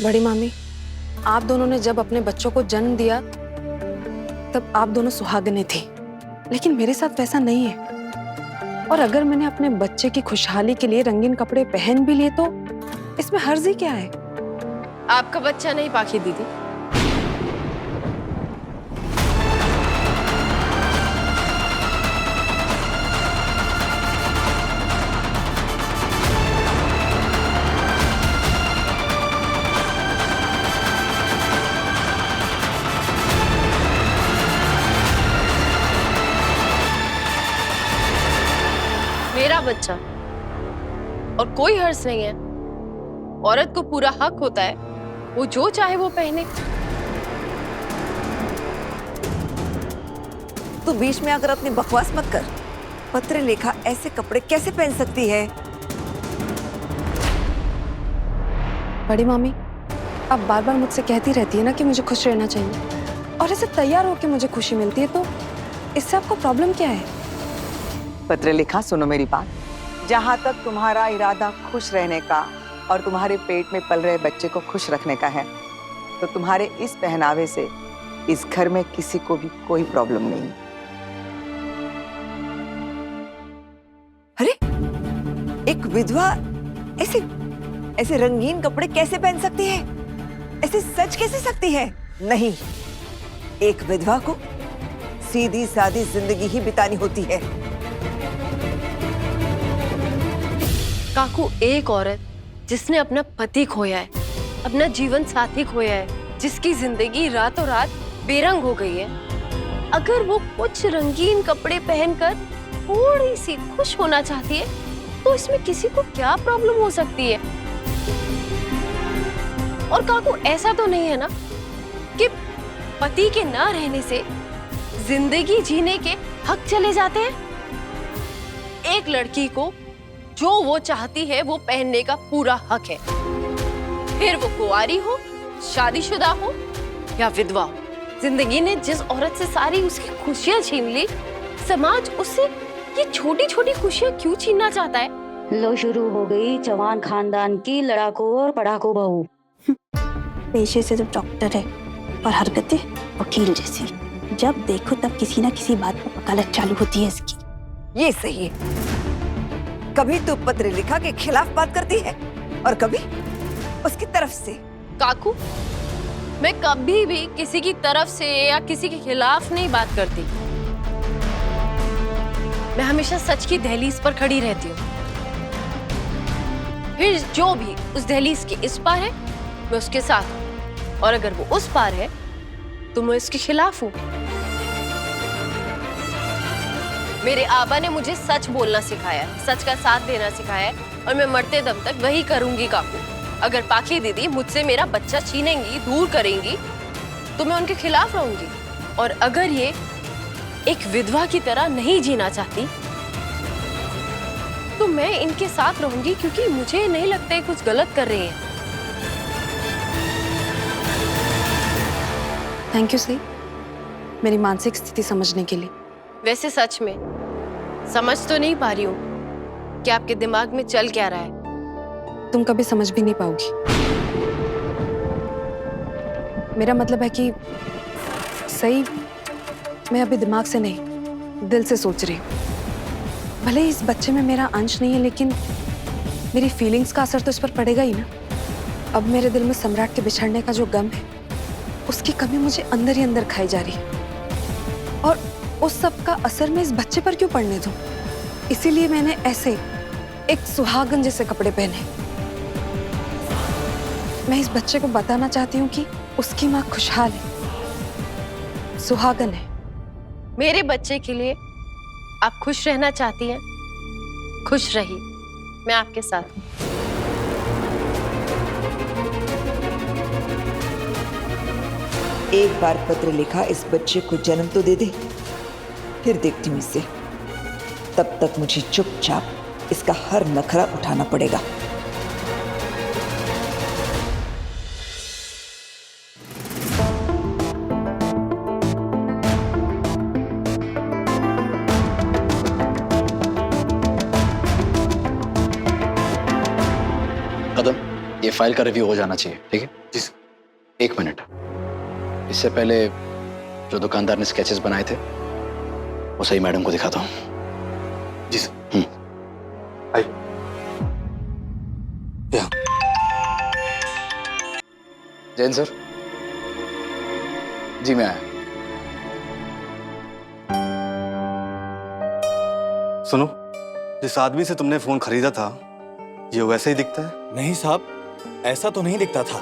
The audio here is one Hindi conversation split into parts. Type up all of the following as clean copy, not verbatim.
बड़ी मामी, आप दोनों ने जब अपने बच्चों को जन्म दिया तब आप दोनों सुहागनें थी, लेकिन मेरे साथ वैसा नहीं है। और अगर मैंने अपने बच्चे की खुशहाली के लिए रंगीन कपड़े पहन भी लिए तो इसमें हर्जी क्या है? आपका बच्चा नहीं पाखी दीदी। मेरा बच्चा, और कोई हर्ज नहीं है। औरत को पूरा हक होता है, वो जो चाहे वो पहने। तू बीच में आकर अपनी बकवास मत कर। पत्रलेखा ऐसे कपड़े कैसे पहन सकती है? बड़ी मामी, आप बार बार मुझसे कहती रहती है ना कि मुझे खुश रहना चाहिए, और ऐसे तैयार होकर मुझे खुशी मिलती है, तो इससे आपको प्रॉब्लम क्या है? पत्रलेखा, सुनो मेरी बात। जहाँ तक तुम्हारा इरादा खुश रहने का और तुम्हारे पेट में पल रहे बच्चे को खुश रखने का है, तो तुम्हारे इस पहनावे से इस घर में किसी को भी कोई प्रॉब्लम नहीं। अरे, एक विधवा ऐसे ऐसे रंगीन कपड़े कैसे पहन सकती है? ऐसे सच कैसे सकती है? नहीं, एक विधवा को सीधी सादी जिंदगी ही बितानी होती है। काकू, एक औरत जिसने अपना पति खोया है, अपना जीवन साथी खोया है, जिसकी जिंदगी रातों रात बेरंग हो गई है, अगर वो कुछ रंगीन कपड़े पहनकर थोड़ी सी खुश होना चाहती है, तो इसमें किसी को क्या प्रॉब्लम हो सकती है? और काकू, ऐसा तो नहीं है ना कि पति के ना रहने से जिंदगी जीने के हक चले जाते हैं? एक लड़की को जो वो चाहती है वो पहनने का पूरा हक है, फिर वो कुंवारी हो, शादीशुदा हो या विधवा हो। जिंदगी ने जिस औरत से सारी उसकी खुशियां छीन ली, समाज उससे ये छोटी छोटी खुशियां क्यों छीनना चाहता है? लो, शुरू हो गई चौहान खानदान की लड़ाकू और पढ़ाकू बहू। पेशे से जब डॉक्टर है और हरकतें वकील जैसी, जब देखो तब किसी ना किसी बात पर वकालत चालू होती है इसकी। ये सही है। कभी तो पत्रलेखा के खिलाफ बात करती है और कभी उसकी तरफ से। काकू, मैं कभी भी किसी की तरफ से या किसी के खिलाफ नहीं बात करती। मैं हमेशा सच की दहलीज पर खड़ी रहती हूँ। फिर जो भी उस दहलीज के इस पार है, मैं उसके साथ हूँ, और अगर वो उस पार है तो मैं उसके खिलाफ हूँ। मेरे आबा ने मुझे सच बोलना सिखाया है, सच का साथ देना सिखाया है, और मैं मरते दम तक वही करूंगी काकू। अगर पाखी दीदी मुझसे मेरा बच्चा छीनेंगी, दूर करेंगी, तो मैं उनके खिलाफ रहूंगी। और अगर ये एक विधवा की तरह नहीं जीना चाहती, तो मैं इनके साथ रहूंगी, क्योंकि मुझे नहीं लगता ये कुछ गलत कर रही हैं। थैंक यू सही, मेरी मानसिक स्थिति समझने के लिए। वैसे सच में समझ तो नहीं पा रही हूँ कि आपके दिमाग में चल क्या रहा है। तुम कभी समझ भी नहीं पाओगी। मेरा मतलब है कि सही, मैं अभी दिमाग से नहीं, दिल से सोच रही हूँ। भले इस बच्चे में मेरा अंश नहीं है, लेकिन मेरी फीलिंग्स का असर तो इस पर पड़ेगा ही ना। अब मेरे दिल में सम्राट के बिछड़ने का जो गम है, उसकी कमी मुझे अंदर ही अंदर खाई जा रही है, और उस सब का असर मैं इस बच्चे पर क्यों पड़ने दूं? इसीलिए मैंने ऐसे एक सुहागन जैसे कपड़े पहने। मैं इस बच्चे को बताना चाहती हूँ कि उसकी माँ खुशहाल है, सुहागन है। मेरे बच्चे के लिए आप खुश रहना चाहती हैं, खुश रहिए, मैं आपके साथ हूँ। एक बार पत्रलेखा इस बच्चे को जन्म तो दे दे, फिर देखती हूँ इसे। तब तक मुझे चुपचाप इसका हर नखरा उठाना पड़ेगा। फाइल का रिव्यू हो जाना चाहिए, ठीक है? जी सर। 1 मिनट। इससे पहले जो दुकानदार ने स्केचेस बनाए थे वो सही मैडम को दिखाता हूँ। जी सर। आइए। यहाँ। जैन सर। जी मैं आया। सुनो, जिस आदमी से तुमने फोन खरीदा था ये वैसे ही दिखता है? नहीं साहब, ऐसा तो नहीं दिखता था।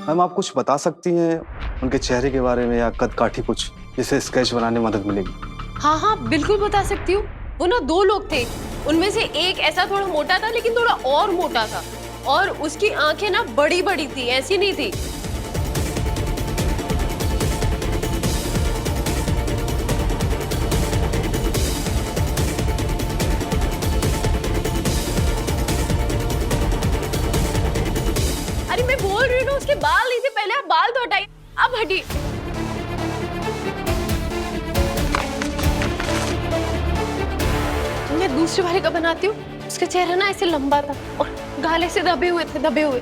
मैम आप कुछ बता सकती हैं उनके चेहरे के बारे में या कद काठी कुछ, जिससे स्केच बनाने में मदद मिलेगी? हाँ हाँ बिल्कुल बता सकती हूँ। वो ना 2 लोग थे, उनमें से एक ऐसा थोड़ा मोटा था लेकिन थोड़ा और मोटा था, और उसकी आंखें ना बड़ी बड़ी थी, ऐसी नहीं थी। अरे मैं बोल रही हूँ ना, उसके बाल नहीं थे, पहले आप बाल तो हटाइए, अब हटिए। मैं दूसरे वाले का बनाती हूँ। उसका चेहरा ना ऐसे लंबा था और गाल ऐसे दबे हुए थे, दबे हुए।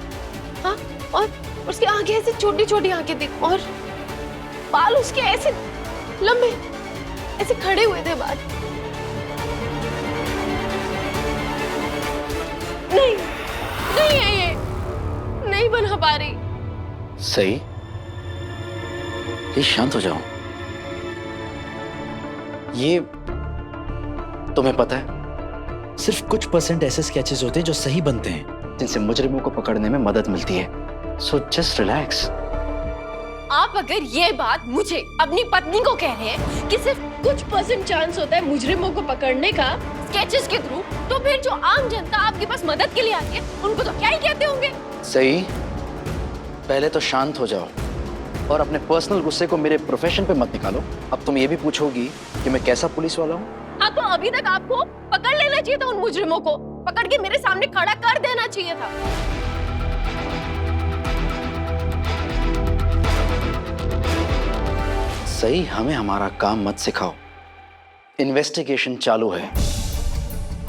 हाँ, और उसकी आंखें ऐसे छोटी छोटी आंखें थी, और बाल उसके ऐसे लंबे, ऐसे खड़े हुए थे बाल। नहीं नहीं है ये, नहीं बना पा रही। सही। प्लीज शांत हो जाओ। ये तुम्हें पता है सिर्फ कुछ % ऐसे स्केचेस होते हैं जो सही बनते हैं, जिनसे मुजरिमों को पकड़ने में मदद मिलती है। So just relax. आप अगर ये बात मुझे अपनी पत्नी को कह रहे हैं कि सिर्फ कुछ % चांस होता है मुजरिमों को पकड़ने का स्केचेस के थ्रू, तो फिर जो आम जनता आपके पास मदद के लिए आती है उनको तो क्या ही कहते होंगे? सही। पहले तो शांत हो जाओ और अपने पर्सनल गुस्से को मेरे प्रोफेशन पे मत निकालो। अब तुम ये भी पूछोगी कि मैं कैसा पुलिस वाला हूँ? हाँ, तो अभी तक आपको पकड़ लेना चाहिए था, उन मुजरिमों को पकड़ के मेरे सामने खड़ा कर देना चाहिए था। सही, हमें हमारा काम मत सिखाओ। इन्वेस्टिगेशन चालू है,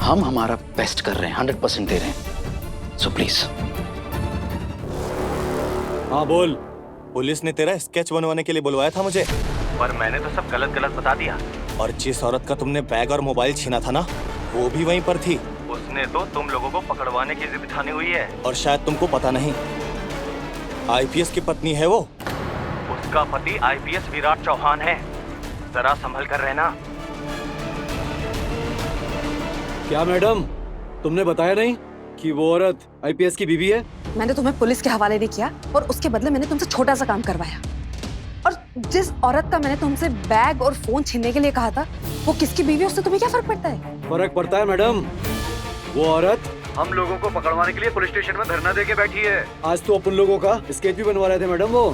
हम हमारा बेस्ट कर रहे हैं, 100% दे रहे हैं। So please. हाँ बोल। पुलिस ने तेरा स्केच बनवाने के लिए बुलवाया था मुझे, पर मैंने तो सब गलत गलत बता दिया। और जिस औरत का तुमने बैग और मोबाइल छीना था ना, वो भी वहीं पर थी। उसने तो तुम लोगों को पकड़वाने की जिद ठानी हुई है। और शायद तुमको पता नहीं, आईपीएस की पत्नी है वो। उसका पति आईपीएस विराट चौहान है, जरा संभल कर रहना। क्या मैडम, तुमने बताया नहीं कि वो औरत आईपीएस की बीवी है? मैंने तुम्हें पुलिस के हवाले नहीं किया और उसके बदले मैंने तुमसे छोटा सा काम करवाया। और जिस औरत का मैंने तुमसे बैग और फोन छीनने के लिए कहा था, वो किसकी बीवी है, उससे तुम्हें क्या फर्क पड़ता है? फर्क पड़ता है मैडम। वो औरत हम लोगों को पकड़वाने के लिए पुलिस स्टेशन में धरना देके बैठी है। आज तो अपन लोगों का स्केच भी बनवा रहे थे मैडम वो।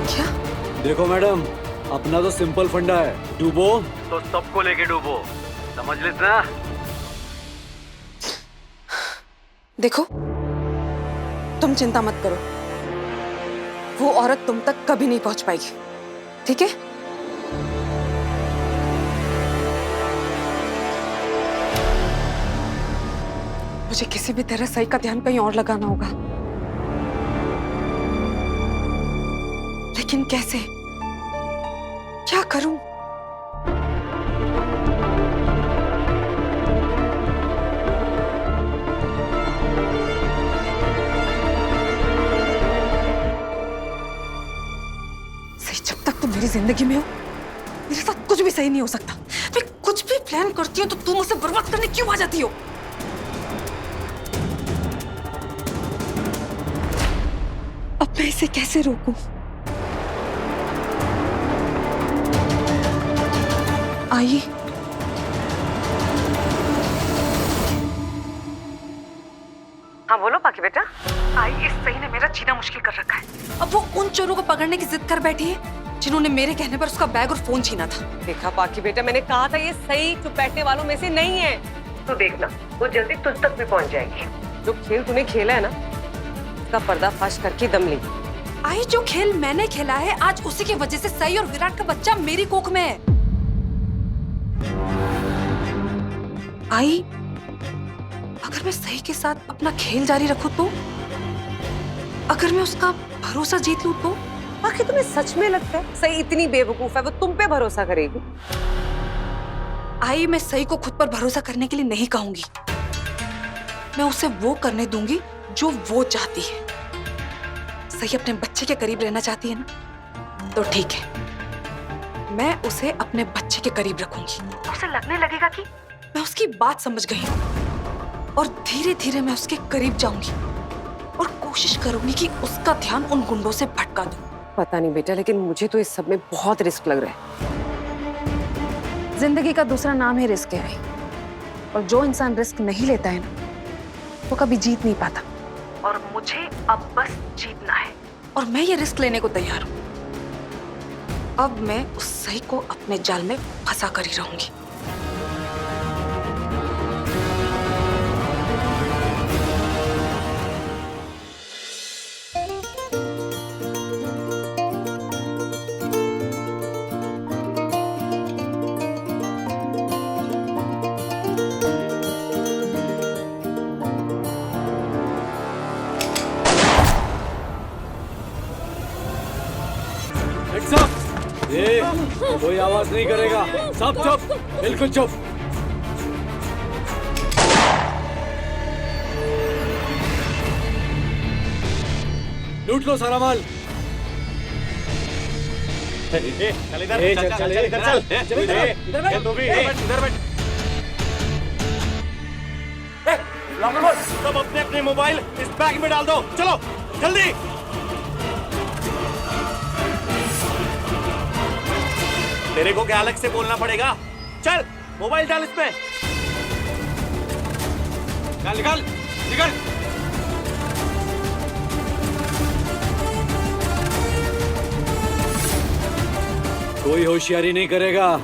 क्या? देखो मैडम, अपना तो सिंपल फंडा है, डूबो तो सबको लेके डूबो, समझ लेना। देखो, तुम चिंता मत करो, वो औरत तुम तक कभी नहीं पहुंच पाएगी, ठीक है? मुझे किसी भी तरह सही का ध्यान कहीं और लगाना होगा, लेकिन कैसे, क्या करूं? जब तक तुम मेरी जिंदगी में हो, मेरे साथ कुछ भी सही नहीं हो सकता। मैं कुछ भी प्लान करती हूँ तो तुम उसे बर्बाद करने क्यों आ जाती हो? अब मैं इसे कैसे रोकूं? आई, हाँ बोलो बाकी बेटा। आई, इस सही ने मेरा जीना मुश्किल कर रखा है। अब वो उन चोरों को पकड़ने की जिद कर बैठी है जिन्होंने मेरे कहने पर उसका बैग और फोन छीना था। देखा पाकी बेटा, मैंने कहा था ये सही चुप बैठने वालों में से नहीं है। तू देखना, वो जल्दी तुझ तक भी पहुंच जाएगी। जो खेल तूने खेला है ना, उसका पर्दाफाश करके दम ले। आई जो खेल मैंने खेला है आज उसी की वजह से सई और विराट का बच्चा मेरी कोख में है। आई अगर मैं सई के साथ अपना खेल जारी रखूं तो, अगर मैं उसका भरोसा जीत लूं तो, आखिर तुम्हें सच में लगता है सही इतनी बेवकूफ है वो तुम पे भरोसा करेगी? आई मैं सई को खुद पर भरोसा करने के लिए नहीं कहूंगी, मैं उसे वो करने दूंगी जो वो चाहती है। सही अपने बच्चे के करीब रहना चाहती है ना, तो ठीक है, मैं उसे अपने बच्चे के करीब रखूंगी। उसे लगने लगेगा कि मैं उसकी बात समझ गई हूँ और धीरे धीरे मैं उसके करीब जाऊंगी और कोशिश करूंगी कि उसका ध्यान उन गुंडों से भटका दूं। पता नहीं बेटा, लेकिन मुझे तो इस सब में बहुत रिस्क लग रहा है। जिंदगी का दूसरा नाम है रिस्क है, और जो इंसान रिस्क नहीं लेता है ना, वो कभी जीत नहीं पाता। और मुझे अब बस जीतना है, और मैं ये रिस्क लेने को तैयार हूँ। अब मैं उस सही को अपने जाल में फंसा कर ही रहूंगी। कोई आवाज नहीं करेगा, सब चुप, बिल्कुल चुप। लूट लो सारा माल। चल इधर चल इधर तू भी इधर बैठ। सब अपने अपने मोबाइल इस बैग में डाल दो, चलो जल्दी। तेरे को क्या अलग से बोलना पड़ेगा? चल मोबाइल डाल इसमें। निकाल निकाल निकाल। कोई होशियारी नहीं करेगा।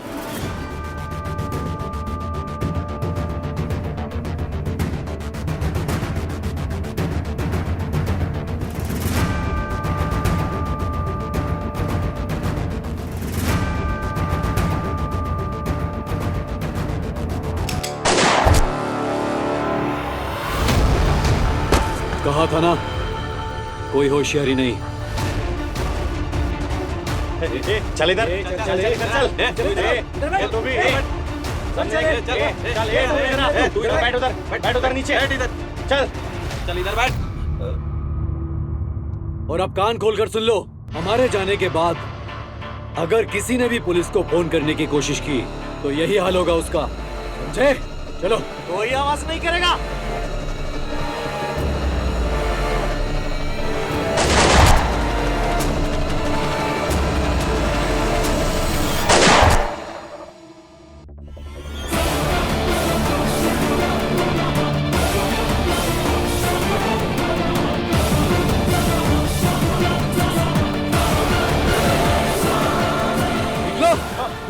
कहा था ना, कोई होशियारी नहीं। चल इधर चल चल तू भी तू इधर बैठ उधर नीचे चल चल इधर बैठ। और अब कान खोलकर सुन लो, हमारे जाने के बाद अगर किसी ने भी पुलिस को फोन करने की कोशिश की तो यही हाल होगा उसका, समझे? चलो। कोई आवाज नहीं करेगा।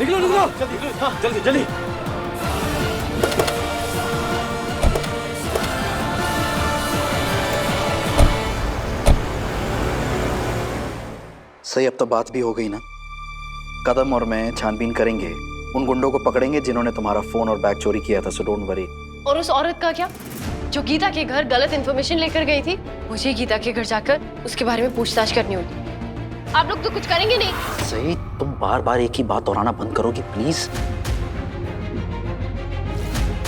निकलो निकलो जल्दी जल्दी जल्दी। सही, अब तो बात भी हो गई ना। कदम और मैं छानबीन करेंगे, उन गुंडों को पकड़ेंगे जिन्होंने तुम्हारा फोन और बैग चोरी किया था, सो डोंट वरी। और उस औरत का क्या, जो गीता के घर गलत इन्फॉर्मेशन लेकर गई थी? मुझे गीता के घर जाकर उसके बारे में पूछताछ करनी होगी। आप लोग तो कुछ करेंगे नहीं? सही, तुम बार बार एक ही बात दोहराना बंद करोगी प्लीज?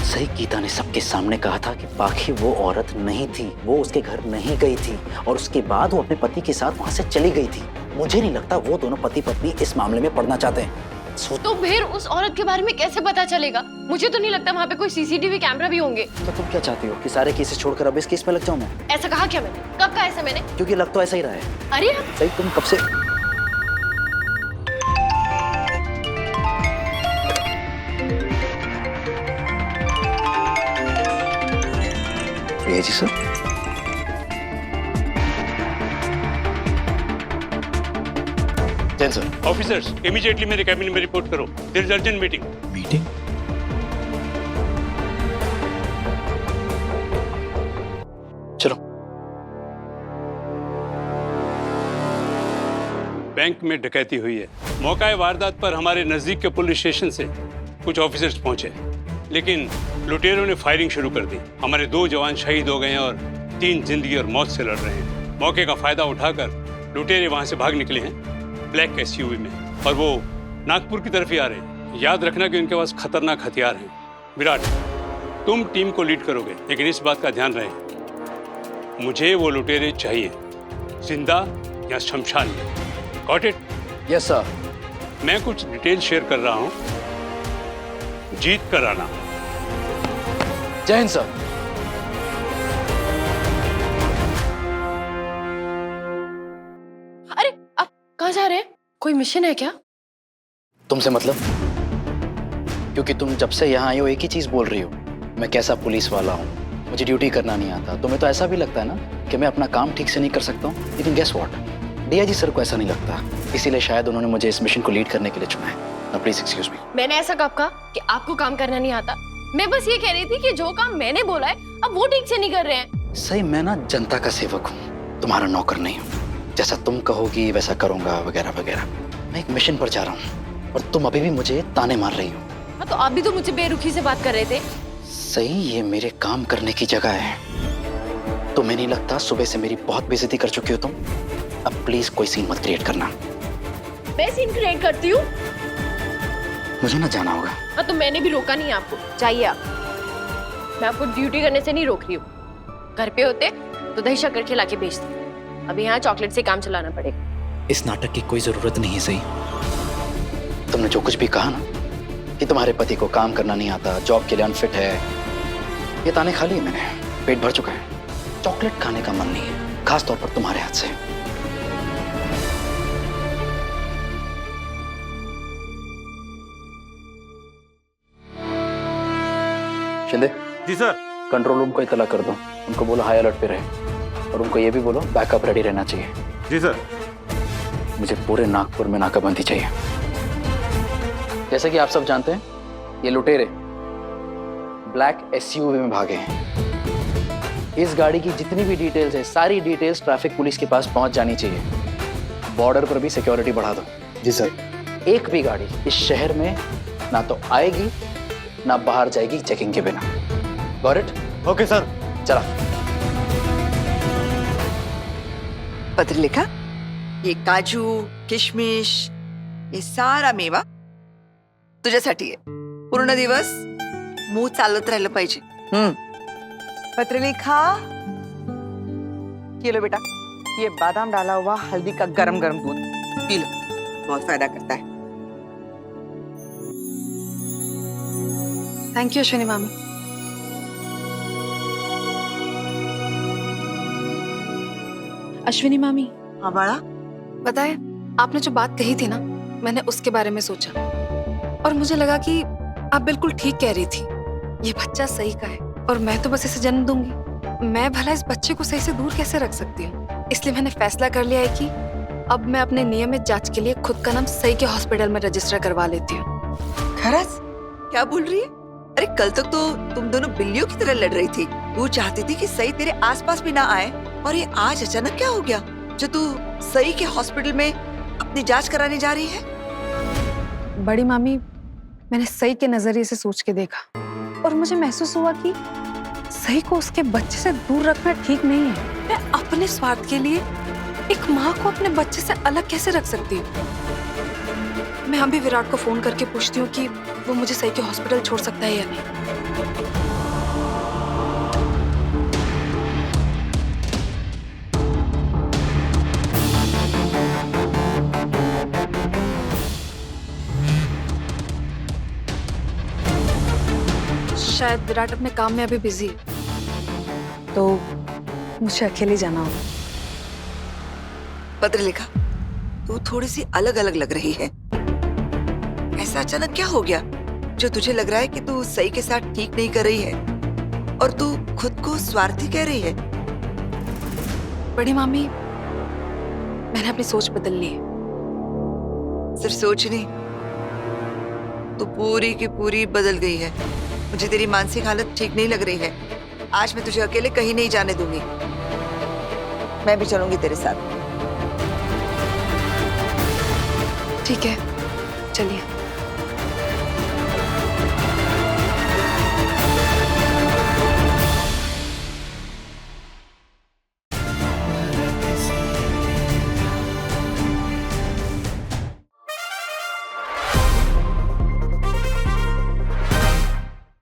सही, गीता ने सबके सामने कहा था कि बाकी वो औरत नहीं थी, वो उसके घर नहीं गई थी, और उसके बाद वो अपने पति के साथ वहां से चली गई थी। मुझे नहीं लगता वो दोनों पति पत्नी इस मामले में पड़ना चाहते हैं। तो फिर उस औरत के बारे में कैसे पता चलेगा? मुझे तो नहीं लगता वहाँ पे कोई सीसीटीवी कैमरा भी होंगे। तो तुम क्या चाहती हो कि सारे केसेस छोड़कर अब इस केस में लग जाऊं मैं? ऐसा कहा क्या मैंने? कब कहा ऐसा मैंने? क्योंकि लग तो ऐसा ही रहा है। अरे सही, तुम कब से जी सर। सर ऑफिसर्स, इमीडिएटली मेरे कैबिन में रिपोर्ट करो। There is urgent meeting. Meeting? चलो। बैंक में डकैती हुई है। मौका वारदात पर हमारे नजदीक के पुलिस स्टेशन से कुछ ऑफिसर्स पहुंचे, लेकिन लुटेरों ने फायरिंग शुरू कर दी। हमारे 2 जवान शहीद हो गए हैं और 3 जिंदगी और मौत से लड़ रहे हैं। मौके का फायदा उठाकर लुटेरे वहां से भाग निकले हैं ब्लैक एसयूवी में, और वो नागपुर की तरफ ही आ रहे हैं। याद रखना कि उनके पास खतरनाक हथियार हैं। विराट, तुम टीम को लीड करोगे, लेकिन इस बात का ध्यान रहे, मुझे वो लुटेरे चाहिए, जिंदा या शमशान में। Got it? Yes sir. मैं कुछ डिटेल शेयर कर रहा हूं, जीत कर आना। जय हिंद सर। अरे आप कहाँ जा रहे हैं? कोई मिशन है क्या? तुमसे मतलब? क्योंकि तुम जब से यहाँ आई हो एक ही चीज बोल रही हो, मैं कैसा पुलिस वाला हूँ, मुझे ड्यूटी करना नहीं आता। तुम्हें तो ऐसा भी लगता है ना कि मैं अपना काम ठीक से नहीं कर सकता हूँ। लेकिन गेस व्हाट, डीआईजी सर को ऐसा नहीं लगता, इसीलिए शायद उन्होंने मुझे इस मिशन को लीड करने के लिए चुना है। ना प्लीज एक्सक्यूज मी। मैंने ऐसा कब कहा कि आपको काम करना नहीं आता? मैं बस ये कह रही थी कि जो काम मैंने बोला है अब वो ठीक से नहीं कर रहे हैं। सही, मैं ना जनता का सेवक हूँ, तुम्हारा नौकर नहीं हूँ। जैसा तुम कहोगी वैसा करूंगा, वगैरह वगैरह। मैं एक मिशन पर जा रहा हूँ और तुम अभी भी मुझे ताने मार रही हो। हाँ, तो आप भी तो मुझसे बेरुखी से बात कर रहे थे। सही, ये मेरे काम करने की जगह है। तुम्हें नहीं लगता सुबह से मेरी बहुत बेइज्जती कर चुकी हो तुम? अब प्लीज कोई सीन मत क्रिएट करना। मैं सीन क्रिएट करती हूँ? मुझे ना जाना होगा। हाँ, तो मैंने भी रोका नहीं आपको, चाहिए आप। मैं आपको ड्यूटी करने से नहीं रोक रही हूँ। घर पे होते तो दही शक्कर खिला के भेजती, अभी यहाँ चॉकलेट से काम चलाना पड़ेगा। इस नाटक की कोई जरूरत नहीं है। सही, तुमने जो कुछ भी कहा ना कि तुम्हारे पति को काम करना नहीं आता, जॉब के लिए अनफिट है, ये ताने खा लिए मैंने। पेट भर चुका है, चॉकलेट खाने का मन नहीं है, खास तौर पर तुम्हारे हाथ से। शिंदे जी सर। कंट्रोल रूम को इतला कर दो, उनको बोलो हाई अलर्ट पे रहे, और उनको ये भी बोलो बैकअप रेडी रहना चाहिए। जी सर। मुझे पूरे नागपुर में नाकाबंदी चाहिए। जैसे कि आप सब जानते हैं, ये लुटेरे ब्लैक एसयूवी में भागे हैं। इस गाड़ी की जितनी भी डिटेल्स है, सारी डिटेल्स ट्रैफिक पुलिस के पास पहुंच जानी चाहिए। बॉर्डर पर भी सिक्योरिटी बढ़ा दो। जी सर। एक भी गाड़ी इस शहर में ना तो आएगी ना बाहर जाएगी चेकिंग के बिना। Got it? Okay sir. चला। पत्र लिखा, ये काजू किशमिश हे सारा मेवा तुझ्यासाठी आहे. पूर्ण दिवस मूग चालत राहिलं पाहिजे. पत्रलेखा, ये लो बेटा, ये बादाम डाला हुआ हल्दी का गरम गरम दूध पी लो, बहुत फायदा करता है. थैंक यू अश्विनी मामी. अश्विनी मामी. हाँ बाळा. बताए, आपने जो बात कही थी ना, मैंने उसके बारे में सोचा और मुझे लगा कि आप बिल्कुल ठीक कह रही थी. ये बच्चा सही का है और मैं तो बस इसे जन्म दूंगी. मैं भला इस बच्चे को सही से दूर कैसे रख सकती हूँ? इसलिए मैंने फैसला कर लिया है कि अब मैं अपने नियमित जांच के लिए खुद का नाम सही के हॉस्पिटल में रजिस्टर करवा लेती हूँ. खरच? क्या बोल रही है? अरे कल तक तो तुम दोनों बिल्लियों की तरह लड़ रही थी. तू चाहती थी कि सही तेरे आसपास भी ना आए, और ये आज अचानक क्या हो गया जो तू सही के हॉस्पिटल में अपनी जांच कराने जा रही है? बड़ी मामी, मैंने सही के नजरिए से सोच के देखा और मुझे महसूस हुआ कि सही को उसके बच्चे से दूर रखना ठीक नहीं है. मैं अपने स्वार्थ के लिए एक माँ को अपने बच्चे से अलग कैसे रख सकती हूँ? मैं अभी विराट को फोन करके पूछती हूँ कि वो मुझे सही के हॉस्पिटल छोड़ सकता है या नहीं. शायद विराट अपने काम में अभी बिजी है, तो मुझे अकेले जाना होगा. पत्र लिखा, तू थोड़ी सी अलग अलग लग रही है. ऐसा अचानक क्या हो गया जो तुझे लग रहा है कि तू सही के साथ ठीक नहीं कर रही है और तू खुद को स्वार्थी कह रही है? बड़ी मामी, मैंने अपनी सोच बदल ली है. सिर्फ सोच नहीं, तू पूरी की पूरी बदल गई है. मुझे तेरी मानसिक हालत ठीक नहीं लग रही है. आज मैं तुझे अकेले कहीं नहीं जाने दूंगी. मैं भी चलूंगी तेरे साथ. ठीक है, चलिए।